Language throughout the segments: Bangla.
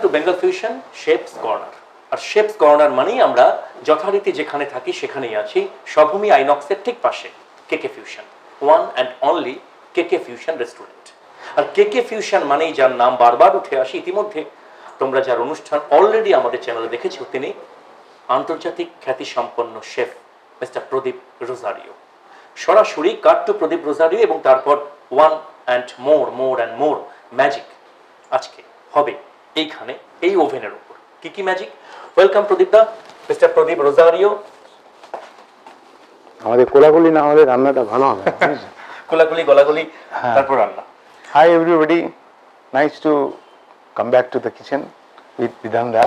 Two Bengal fusion chefs corner. আর শেফস কর্নার মানেই আমরা যথারীতি যেখানে থাকি সেখানেই আছি, স্বভূমি আইনক্সের ঠিক পাশে কেকে ফিউশন, ওয়ান অ্যান্ড অনলি কেকে ফিউশন রেস্টুরেন্ট। আর কেকে ফিউশন মানেই যার নাম বারবার উঠে আসে, ইতিমধ্যে তোমরা যার অনুষ্ঠান অলরেডি আমাদের চ্যানেলে দেখেছো, তিনি আন্তর্জাতিক খ্যাতিসম্পন্ন শেফ মিস্টার প্রদীপ রোজারিও। সরাসরি কাট টু প্রদীপ রোজারিও এবং তারপর one and more and more magic আজকে হবে এইখানে, এই ওভেনের উপর। কি কি ম্যাজিক? ওয়েলকাম প্রদীপ দা, মিস্টার প্রদীপ রোজারিও। আমাদের কোলাকুলি না হলে রান্নাটা ভালো হবে। কোলাকুলি গলাগুলি তারপর রান্না। Hi everybody, nice to come back to the kitchen with Vidhan da.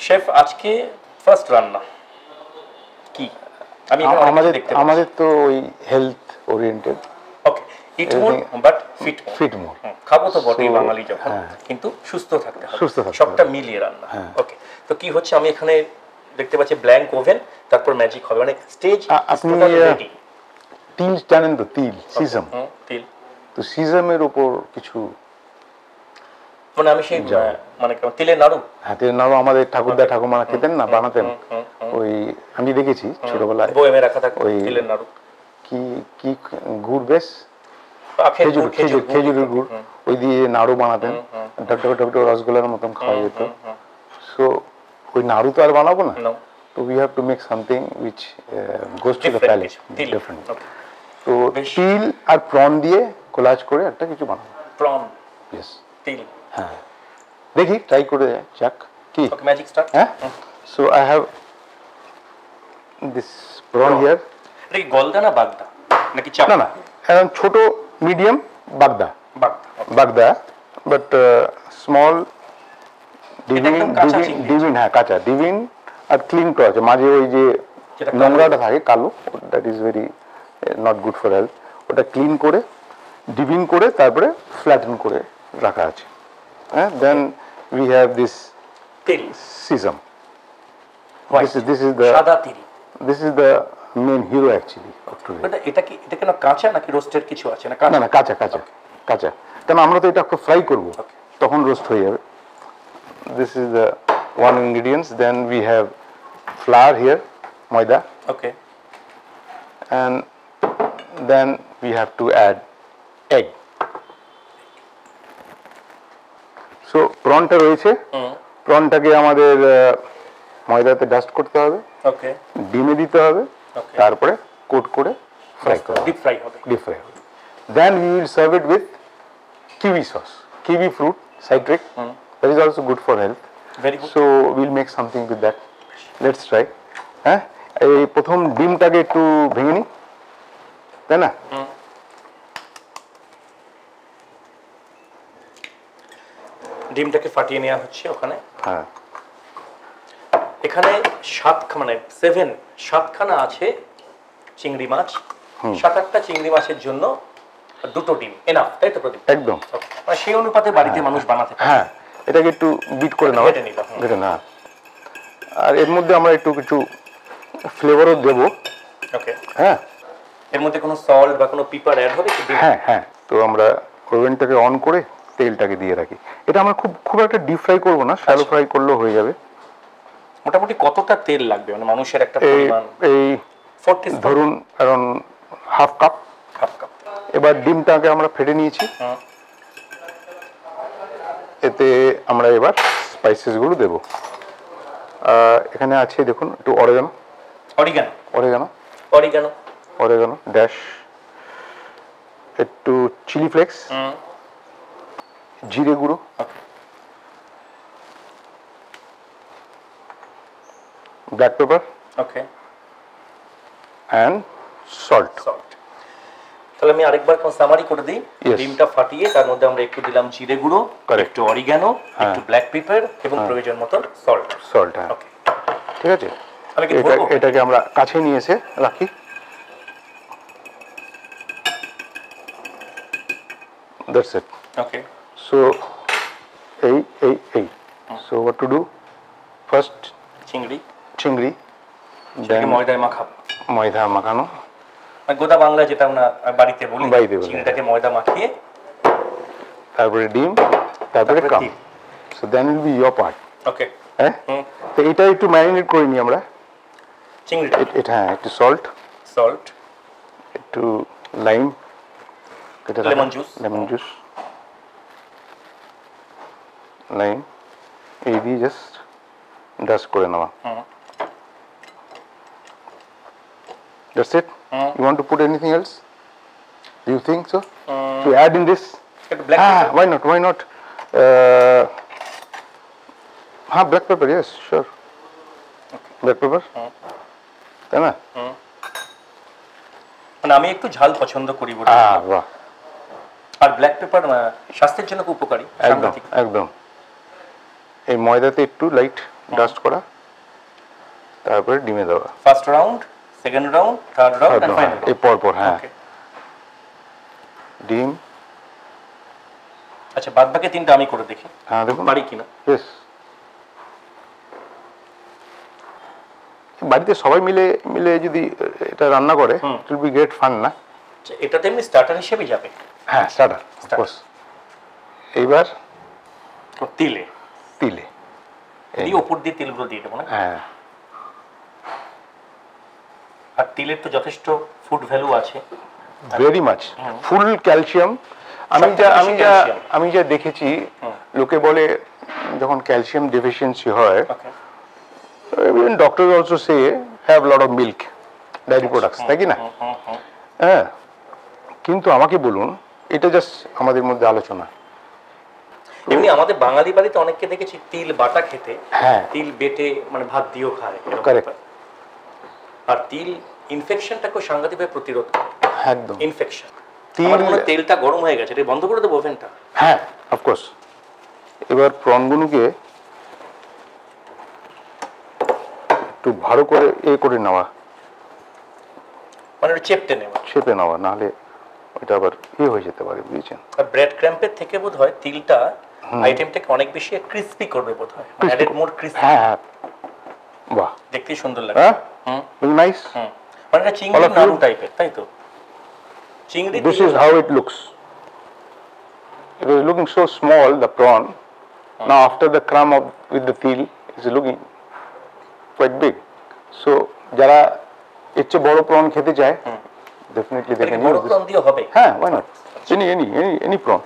Chef আজকে ফার্স্ট রান্না কি? আমি আমাদের তো ওই health oriented. Okay, eat more but fit more. খাবো তো বটেই বাঙালি যখন, কিন্তু সুস্থ থাকতে হবে, সবটা মিলিয়ে রান্না। ওকে, তো কি হচ্ছে, আমি এখানে দেখতে পাচ্ছি ব্ল্যাঙ্ক ওভেন, তারপর ম্যাজিক হবে, মানে স্টেজ আপনি তিল জানেন তো? তিল, সিজাম। তিল তো সিজামের উপর কিছু, মানে আমি সেই মানে তিলের নাড়ু। হ্যাঁ, তিলের নাড়ু আমাদের ঠাকুরদা ঠাকুমারা খেতেন না, বানাতেন। ওই আমি দেখেছি ছোটবেলায় বইমে রাখা থাকে তিলের নাড়ু। কি কি গুড়, বেশ খেজুরের গুড়, ওই দিয়ে নাড়ু বানাতেন, ঢকঢক রসগোল্লার মতন খাওয়া যেত। সো ওই নাড়ু তো আর বানাবো না, তো we have to make something which goes to the palate, different. তো তিল আর প্রন দিয়ে কোলাজ করে একটা কিছু বানাবো। প্রন, ইয়েস, তিল। হ্যাঁ, দেখি ট্রাই করে যাক। কি ম্যাজিক স্টার্ট? হ্যাঁ, so I have this prawn here. এটা কি গলদা না বাগদা নাকি চাপ? না, এখন ছোট মিডিয়াম বাগদা, বাট স্মল ডিভিন। হ্যাঁ, কাঁচা ডিভিন আর ক্লিন করা আছে, মাঝে ওই যে নোংরাটা থাকে কালো, that is very not good for health. ওটা ক্লিন করে ডিভিন করে তারপরে ফ্ল্যাটেন করে রাখা আছে। হ্যাঁ, then we have this sesame. This is the main hero actually of today. এটা কেন কাঁচা নাকি রোস্টেড কিছু আছে? না কাঁচা, কারণ আমরা তো এটা ফ্রাই করব, তখন রোস্ট হয়ে যাবে। This is the one ingredients. Then we have flour here, ময়দা. Okay. And then we have to add egg. So প্রনটা রয়েছে, প্রনটাকে আমাদের ময়দাতে ডাস্ট করতে হবে, ওকে, ডিমে দিতে হবে, তারপরে কোট করে ফ্রাই করতে হবে, ডিপ ফ্রাই হবে। Then we will serve it with kiwi sauce, kiwi fruit, citric. That is also good for health. Very good. So we'll make something with that. Let's try. হ্যাঁ, এই প্রথম ডিমটাকে একটু ভেঙে নিই, তাই না? ডিমটাকে ফাটিয়ে নেওয়া হচ্ছে ওখানে। হ্যাঁ, এখানে মানে 7খানা আছে চিংড়ি মাছ। 7-8টা চিংড়ি মাছের জন্য 2টো ডিম এনাফ, তাই তো প্রদীপ? একদম, মানে সেই অনুপাতে বাড়িতে মানুষ বানাতে পারে। হ্যাঁ, এটাকে একটু বিট করে নাও, বেটে না। আর এর মধ্যে আমরা একটু কিছু ফ্লেভারও দেবো। ওকে, হ্যাঁ, এর মধ্যে কোনো সল্ট বা কোনো পেপার অ্যাড হবে কি? হ্যাঁ। তো আমরা ওভেনটাকে অন করে তেলটাকে দিয়ে রাখি। এটা আমরা খুব একটা ডিপ ফ্রাই করবো না, শ্যালো ফ্রাই করলেও হয়ে যাবে। মোটামুটি কতটা তেল লাগবে, মানে মানুষের একটা পরিমাণ? এই ধরুন অ্যারাউন্ড হাফ কাপ। এবার ডিমটাকে আমরা ফেটে নিয়েছি, এতে আমরা এবার স্পাইসেস গুলো দেবো। এখানে আছে দেখুন একটু অরিগানো ড্যাশ, একটু চিলি ফ্লেক্স, জিরে গুঁড়ো, black pepper, okay, and salt. তাহলে আমি আরেকবার সামারি করে দিই। ডিমটা ফাটিয়ে তার মধ্যে আমরা একটু দিলাম জিরে গুঁড়ো, একটু অরিগানো, একটু ব্ল্যাক পেপার এবং প্রয়োজন মতো সল্ট। হ্যাঁ, ঠিক আছে। এটাকে আমরা কাছে নিয়ে এসে রাখি। That's it. Okay. So, So what to do? First, চিংড়ি, then ময়দা মাখানো। গোদা বাংলা যেটা আমরা বাড়িতে বলি, চিংড়িটাকে ময়দা মাখিয়ে, তারপরে ডিম, তারপরে কাম। So then will be your part. Okay. হ্যাঁ, তো এটা একটু ম্যারিনেট করে নিই আমরা। চিংড়িটা এটা হ্যাঁ, একটু সল্ট, একটু লাইম, লেমন জুস, লাইম এই দিয়ে জাস্ট ডাস্ট করে নেওয়া। That's it. You want to put anything else? Do you think so? To add in this? Black pepper? Why not? Why not? Black pepper. Yes, sure. Okay. Black pepper. তাই না? মানে আমি একটু ঝাল পছন্দ করি বলে। বাহ। আর ব্ল্যাক পেপার স্বাস্থ্যের জন্য খুব উপকারী। একদম একদম। এই ময়দাতে একটু লাইট ডাস্ট করা, তারপরে ডিমে দেওয়া। First round, second round, third round and final. এই পর হ্যাঁ। ডিম। আচ্ছা, বাদ বাকি তিনটা আমি করে দেখি। হ্যাঁ, দেখুন পারি কিনা। ইয়েস। বাড়িতে সবাই মিলে যদি এটা রান্না করে it will be great fun না? এটা তো এমনি স্টার্টার হিসেবে যাবে। হ্যাঁ, স্টার্টার অফকোর্স। এইবার তিলে এই উপর দিয়ে তিলগুলো দিয়ে দেবো না? হ্যাঁ। আর তিলের তো যথেষ্ট ফুড ভ্যালু আছে, ভেরি মাচ, ফুল ক্যালসিয়াম। আমি যা দেখেছি, লোকে বলে যখন ক্যালসিয়াম ডেফিসিয়েন্সি হয়, even doctors also say have lot of milk, dairy products, তাই কি না? হ্যাঁ, কিন্তু আমাকে বলুন, এটা জাস্ট আমাদের মধ্যে আলোচনা। এমনি আমাদের বাঙালি বাড়িতে অনেককে দেখেছি তিল বাটা খেতে, তিল বেটে মানে ভাত দিয়েও খায়। কারেক্ট। আর তিল ইনফেকশনটাকে সাংঘাতিকভাবে প্রতিরোধ করে। একদম ইনফেকশন। আমার মনে হয় তেলটা গরম হয়ে গেছে, এটা বন্ধ করে দেবো ওভেনটা। হ্যাঁ, অফকোর্স। এবার প্রনগুলোকে একটু ভালো করে করে নেওয়া, মানে চেপে নেওয়া, নাহলে ওইটা আবার হয়ে যেতে পারে, বুঝেছেন? আর ব্রেড ক্র্যাম্পের থেকে বোধ হয় তিলটা আইটেমটাকে অনেক বেশি ক্রিস্পি করবে বোধ হয়, অ্যাডেড মোর ক্রিস্পি। হ্যাঁ, বাহ, দেখতে সুন্দর লাগে। নাইস। মানে এটা চিংড়ি নাড়ু টাইপের, তাই তো? চিংড়ি। This is how it looks. It was looking so small, the prawn. Now after the crumb with the til, it's looking quite big. So যারা ইচ্ছে বড় prawn খেতে চায়, definitely they can use this. বড় prawn দিও হবে? হ্যাঁ, why not? Any prawn.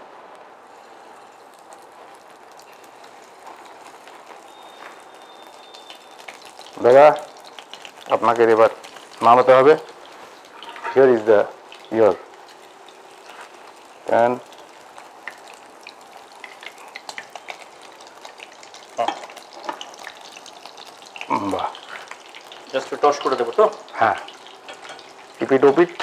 দাদা, আপনাকে এবার নামাতে হবে। Here is your pan. বাহ, জাস্ট টস করে দেবো তো? হ্যাঁ, ওপিট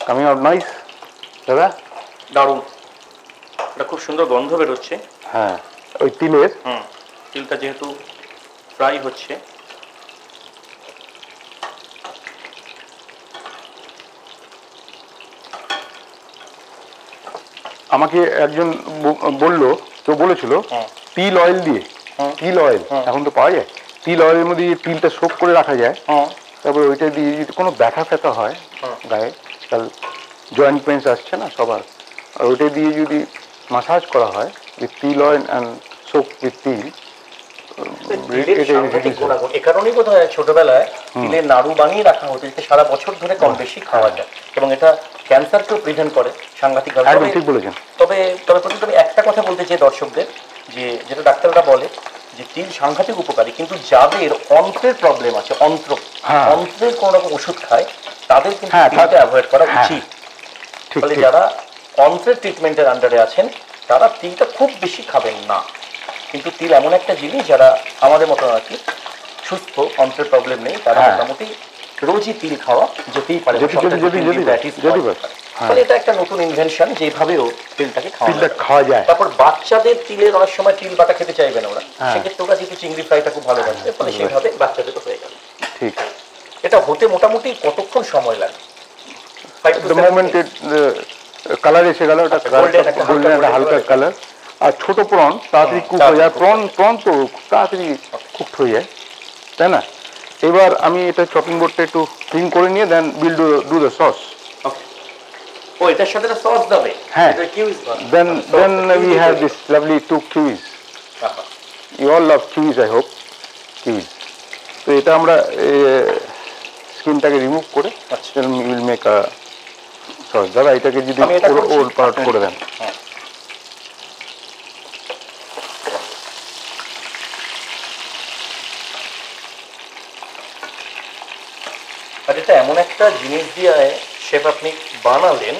কামিং আউট নাইস। দাদা, দারুণ, এটা খুব সুন্দর গন্ধ বেরোচ্ছে। হ্যাঁ, ওই তিলের। তিলটা যেহেতু ফ্রাই হচ্ছে, আমাকে একজন কেউ বলেছিল তিল অয়েল দিয়ে, তিল অয়েল এখন তো পাওয়া যায়, তিল অয়েলের মধ্যে তিলটা সোক করে রাখা যায়, তারপরে ওইটা দিয়ে যদি কোনো ব্যথা হয় গায়ে, তাহলে জয়েন্ট পেন্স আসছে না সবার, আর ওইটা দিয়ে যদি মাসাজ করা হয় উইথ তিল অয়েল অ্যান্ড সোক উইথ তিল, এ কারণেই বোধ হয় ছোটবেলায় তিলের নাড়ু বানিয়ে রাখা হতো, যাতে সারা বছর ধরে কম বেশি খাওয়া যায়, এবং এটা ক্যান্সারকেও প্রিভেন্ট করে সাংঘাতিকভাবে। ঠিক বলেছেন। তবে প্রথমে আমি একটা কথা বলতে চাই দর্শকদের, যে যেটা ডাক্তাররা বলে যে তিল সাংঘাতিক উপকারী, কিন্তু যাদের অন্ত্রের প্রবলেম আছে, অন্ত্রের কোনো রকম ওষুধ খায়, তাদের কিন্তু তিলটা অ্যাভয়েড করা উচিত। ফলে যারা অন্ত্রের ট্রিটমেন্টের আন্ডারে আছেন, তারা তিলটা খুব বেশি খাবেন না। কিন্তু তিল এমন একটা জিনিস, যারা আমাদের মতো আর কি সুস্থ, অন্ত্রের প্রবলেম নেই, তারা মোটামুটি রোজই তিল খাওয়া যেতেই পারে। ফলে এটা একটা নতুন ইনভেনশন, যেভাবেও তিলটাকে খাওয়া যায়। তারপর বাচ্চাদের তিলের অনেক সময় তিল বাটা খেতে চাইবে না ওরা, সেক্ষেত্রে ওরা যেহেতু চিংড়ি ফ্রাইটা খুব ভালোবাসে, ফলে সেইভাবে বাচ্চাদেরও হয়ে গেল। ঠিক, এটা হতে মোটামুটি কতক্ষণ সময় লাগে? কালার এসে গেল, ওটা গোল্ডেন হালকা কালার। আর ছোট প্রন তাড়াতাড়ি কুক হয়ে যায়, প্রন তো তাড়াতাড়ি কুকড হয়ে যায়, তাই না? এবার আমি এটা চপিং বোর্ডটা একটু ক্লিন করে নিয়ে then will do the sauce. ও এটার সাথে একটা সস দেবে হ্যাঁ এটা কিউইস then we have this lovely 2 kiwis you all love kiwis I hope kiwis তো এটা আমরা স্কিনটাকে রিমুভ করে then we will make a sauce দাদা এটাকে যদি ওর পার্ট করে দেন আর এটা এমন একটা জিনিস দিয়ে শেফ আপনি বানালেন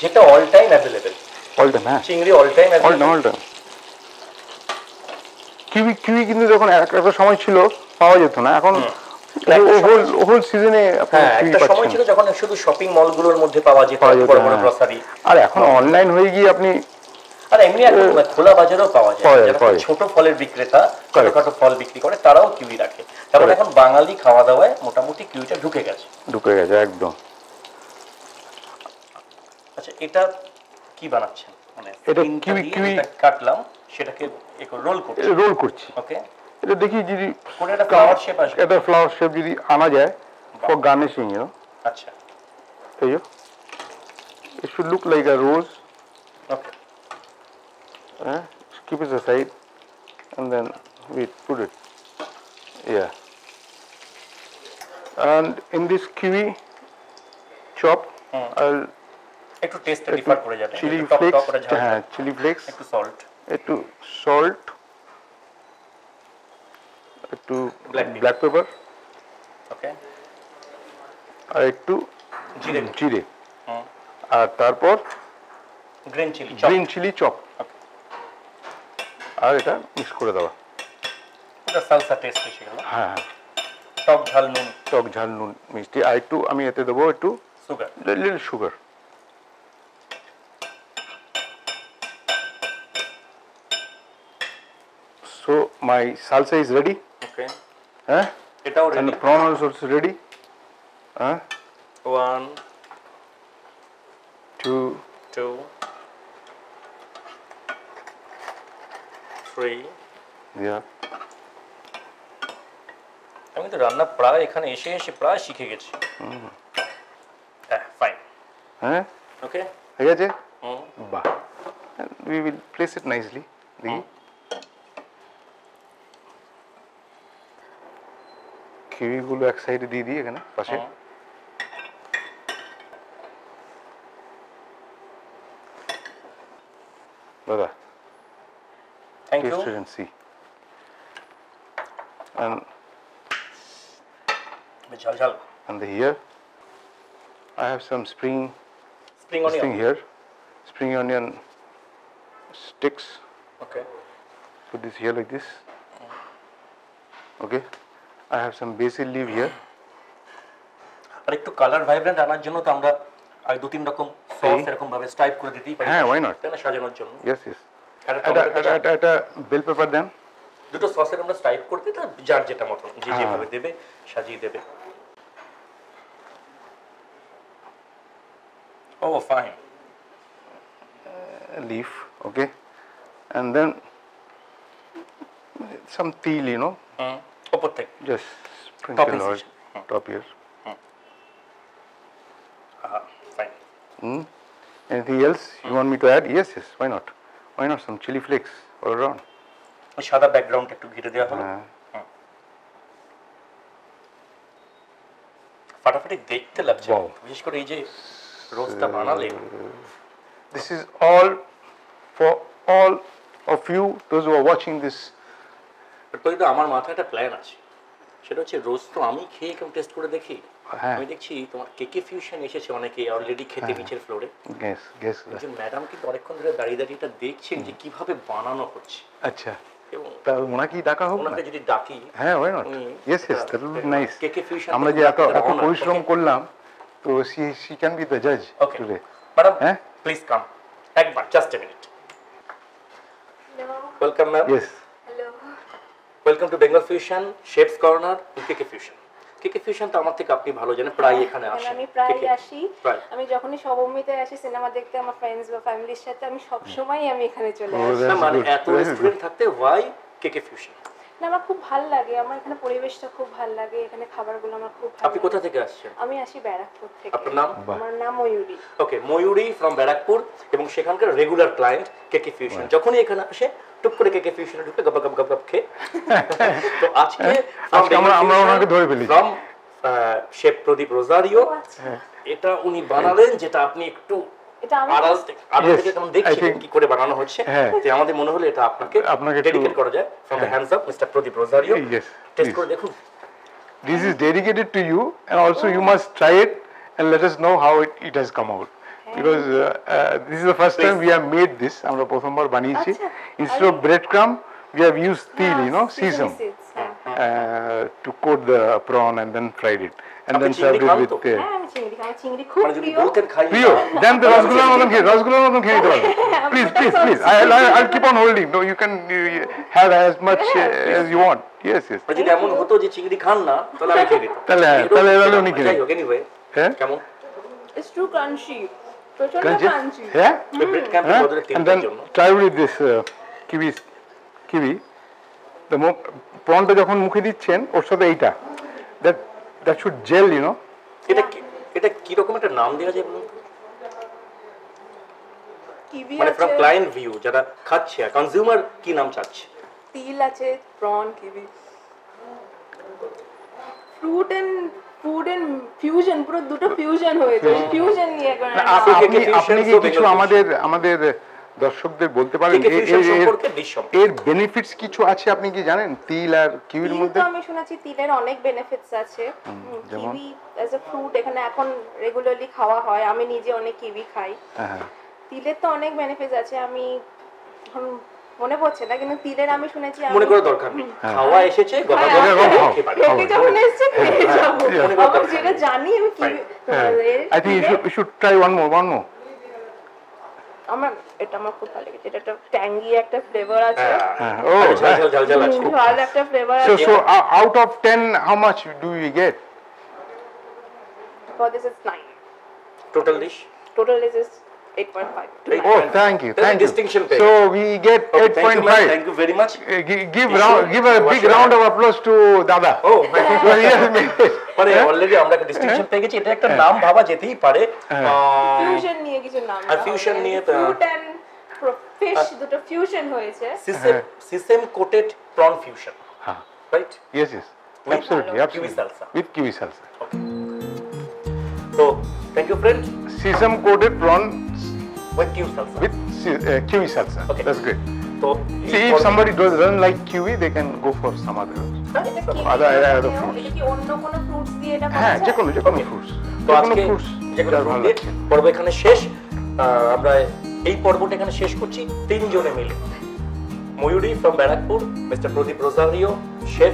যেটা all time available all time হ্যাঁ চিংড়ি all time all time kiwi kiwi কিন্তু যখন একটা সময় ছিল পাওয়া যেত না এখন হোল সিজনে একটা সময় ছিল যখন শুধু শপিং মলগুলোর মধ্যে পাওয়া যেত বড় বড় গ্রসারি আর এখন অনলাইন হয়ে গিয়ে আপনি আর এমনি এখন খোলা বাজারেও পাওয়া যায় যারা ছোট ফলের বিক্রেতা ছোটখাটো ফল বিক্রি করে তারাও কিউই রাখে কারণ এখন বাঙালি খাওয়া দাওয়ায় মোটামুটি কিউইটা ঢুকে গেছে একদম আচ্ছা এটা কি বানাচ্ছেন মানে এটা কিউই কাটলাম সেটাকে রোল করছি ওকে এটা দেখি যদি কোন একটা ফ্লাওয়ার শেপ আসবে এটা ফ্লাওয়ার শেপ যদি আনা যায় ফর গার্নিশিং ইউ নো আচ্ছা এই it should look like a rose okay keep it aside and then we put it yeah and in this kiwi chop I'll একটু টেস্টটা ডিফার করে যাবে চিলি ফ্লেক্স হ্যাঁ চিলি ফ্লেক্স একটু সল্ট একটু ব্ল্যাক পেপার ওকে আর একটু জিরে আর তারপর গ্রিন চিলি চপ আর এটা মিক্স করে দেওয়া এটা সালসা টেস্ট এসে গেল হ্যাঁ টক ঝাল নুন মিষ্টি আর একটু আমি এতে দেবো একটু sugar little sugar so my salsa is ready okay এটাও ready and the prawn is also ready 1 2 3 yeah আমি তো রান্না প্রায় এখানে এসে প্রায় শিখে গেছি ফাইন ওকে হয়ে গেছে বাহ we will place it nicely দেখি কিউই গুলো এক সাইডে দিয়ে দিই এখানে পাশে দাদা thank you and here I have some spring onion here spring onion sticks okay put this here like this okay I have some basil leaf here আর একটু কালার ভাইব্রেন্ট আনার জন্য তো আমরা আর দুই তিন রকম সস এরকম ভাবে স্টাইপ করে দিতেই পারি হ্যাঁ why not তাহলে সাজানোর জন্য yes এটা বেল পেপার দেন দুটো সসের আমরা স্টাইপ করে দিই তার যার যেটা মত যে যেভাবে দেবে সাজিয়ে দেবে oh fine leaf okay and then some tea you know উপর থেকে just sprinkle on top here fine anything else you want me to add yes why not some chili flakes all around ওই সাদা ব্যাকগ্রাউন্ড একটু ঘিরে দেওয়া হলো ফাটাফাটি দেখতে লাগছে বিশেষ করে এই যে রোস্টটা বানালে this is all for all of you those who are watching this তো আমার মাথায় একটা প্ল্যান আছে সেটা হচ্ছে রোজ তো আমি খেয়ে কেমন টেস্ট করে দেখি আমি দেখছি তোমার কেকে ফিউশন এসেছে অনেকে অলরেডি খেতে নিচের ফ্লোরে গেস যে ম্যাডাম কিন্তু অনেকক্ষণ ধরে দাঁড়িয়ে দাঁড়িয়ে এটা দেখছেন যে কিভাবে বানানো হচ্ছে আচ্ছা তা ওনাকে ডাকা হোক ওনাকে যদি ডাকি হ্যাঁ why not yes that will be nice কেকে ফিউশন আমরা যে এত পরিশ্রম করলাম তো she can be the judge today madam please come একবার just a minute welcome ma'am yes welcome to Bengal fusion chefs corner KK fusion KK fusion তো আমার থেকে আপনি ভালো জানেন প্রায় এখানে আসেন আমি প্রায় আসি আমি যখনই সবমিতে আসি সিনেমা দেখতে আমার ফ্রেন্ডস বা ফ্যামিলির সাথে আমি সব সময় আমি এখানে চলে আসি মানে এত রেস্টুরেন্ট থাকতে ওয়াই কেকে ফিউশন না আমার খুব ভালো লাগে, আমার এখানে পরিবেশটা খুব ভালো লাগে, এখানে খাবারগুলো আমার খুব ভালো আপনি লাগে। কোথা থেকে আসছেন? আমি আসি ব্যারাকপুর থেকে। আপনার নাম? আমার নাম ময়ূরী। ওকে, ময়ূরী ফ্রম ব্যারাকপুর এবং সেখানকার রেগুলার ক্লায়েন্ট কেকে ফিউশন। যখনই এখানে আসে টুক করে কেকে ফিউশনে ঢুকে গপ গপ গপ গপ খেয়ে। তো আজকে আমরা ওনাকে ধরে ফেলেছি ফ্রম শেফ প্রদীপ রোজারিও। এটা উনি বানালেন, যেটা আপনি একটু এটা আমি আড়াল থেকে কেমন দেখছিলেন কি করে বানানো হচ্ছে, তো আমাদের মনে হলো এটা আপনাকে ডেডিকেট করা যায়। From the hands of mister Pradip Rozario, test করে দেখুন। This is dedicated to you, and also you must try it and let us know how it has come out. Because this is the first time we have made this. আমরা প্রথমবার বানিয়েছি। Instead of breadcrumb, we have used til, sesame, to coat the prawn and then fried it, and then served it with. আমি চিংড়ি খুব প্রিয়। Priyo, then the rasgulla মতন খেয়ে নিতে পারবে। Please. I'll keep on holding. No, you can have as much as you want. Yes. যদি এমন হতো যে চিংড়ি খান না, তাহলে আমি খেয়ে নিতাম। তাহলে উনি খেয়ে নিতেন। Anyway, কেমন? It's too crunchy. প্রচন্ড crunchy. Yeah. ব্রেড ক্যাম্পে বদলে And then জন্য try with this kiwi. The prawnটা যখন মুখে দিচ্ছেন ওর সাথে এইটা, that should gel, এটা কি রকম একটা নাম দেওয়া যায় বলুন? কিবি মানে আছে, ফ্রম ক্লায়েন্ট ভিউ, যারা খাচ্ছে কনজিউমার কি নাম চাচ্ছে? তিল আছে, prawn, kiwi, fruit and food and fusion, পুরো দুটো ফিউশন হয়েছে। ফিউশন নিয়ে করা। আপনি কি কিছু আমাদের দর্শকদের বলতে পারেন এর বেনিফিটস কিছু আছে, আপনি কি জানেন তিল আর কিউইর মধ্যে? আমি শুনেছি তিলের অনেক বেনিফিটস আছে। কিউই অ্যাজ আ ফ্রুট এখানে এখন রেগুলারলি খাওয়া হয়, আমি নিজে অনেক কিউই খাই। তিলের তো অনেক বেনিফিটস আছে, আমি এখন মনে পড়ছে না, কিন্তু তিলের আমি শুনেছি। মনে করার দরকার নেই, খাওয়া এসেছে গলা ধরে খেয়ে পারি। ওকে যখন এসেছে খেয়ে যাবো, আমি যেটা জানি আমি kiwi. I think you should try one more. আমার খুব ভালো লেগেছে, এটা একটা ট্যাঙ্গি একটা ফ্লেভার আছে। ঝাল আছে, ঝাল একটা ফ্লেভার আছে। So out of 10 how much do you get? For this is 9. Total dish is 8.5. Oh, thank you. Distinction pay. So we get 8.5. Thank you very much. Give a big round of applause to Dada. Oh, মানে অলরেডি আমরা একটা ডিস্টিংশন পেয়ে গেছি। এটা একটা নাম ভাবা যেতেই পারে, ফিউশন নিয়ে কিছু নাম, আর ফিউশন নিয়ে ফ্রুট এন্ড ফিশ দুটো ফিউশন হয়েছে। Sesame coated prawn fusion, right? Yes. Absolutely. Kiwi salsa. With kiwi salsa. Okay. So, thank you friend. Sesame coated prawns With kiwi salsa. with kiwi salsa. Okay. That's great. So, See, if somebody doesn't like kiwi, they can go for some other fruits. এটা কি অন্য কোনো ফ্রুটস দিয়ে এটা করা হ্যাঁ, যায়? যে কোনো fruits. তো আজকে যে কোনো fruit দিয়ে পর্ব এখানে শেষ। আমরা এই পর্বটা এখানে শেষ করছি তিনজনে মিলে। Mayuri from Barrackpore, mister Pradip Rozario chef,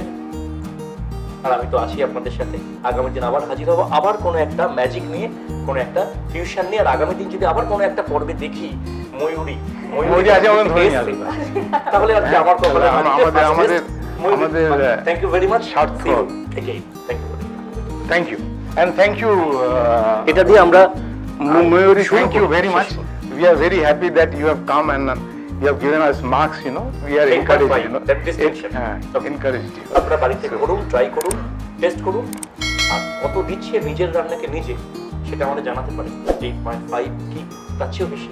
আর আমি তো আছি আপনাদের সাথে। আগামী দিন আবার হাজির হবো, আবার কোনো একটা ম্যাজিক নিয়ে, কোনো একটা ফিউশন নিয়ে। আর আগামী দিন যদি আবার কোনো একটা পর্বে দেখি ময়ূরী আজ আমাদের ধরে নিয়ে আসবে, তাহলে আর কি আমার কপালে আমাদের thank you very much. Thank you and thank you এটা দিয়ে আমরা Mayuri, thank you very much. We are very happy that you have come and you have given us marks, we are encouraged, that distinction encouraged you. আপনারা বাড়িতে করুন, ট্রাই করুন, টেস্ট করুন, আর কত দিচ্ছে নিজের রান্নাকে নিজে সেটা আমাদের জানাতে পারেন। 8.5 কি তার চেয়েও বেশি।